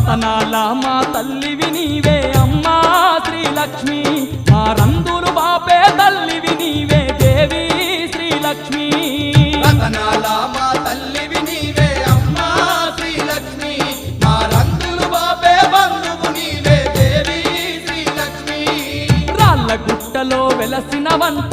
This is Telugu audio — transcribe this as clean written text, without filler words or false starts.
రతనాల మా తల్లివి నీవే అమ్మా శ్రీలక్ష్మి, మా రందులు బాపే తల్లివి నీవే దేవి శ్రీలక్ష్మి. రతనాల మా తల్లివి నీవే అమ్మా శ్రీలక్ష్మి, మా రంగులు బాపే బంధువు నీవే దేవి శ్రీలక్ష్మి. రాళ్ళ గుట్టలో వెలసిన వంట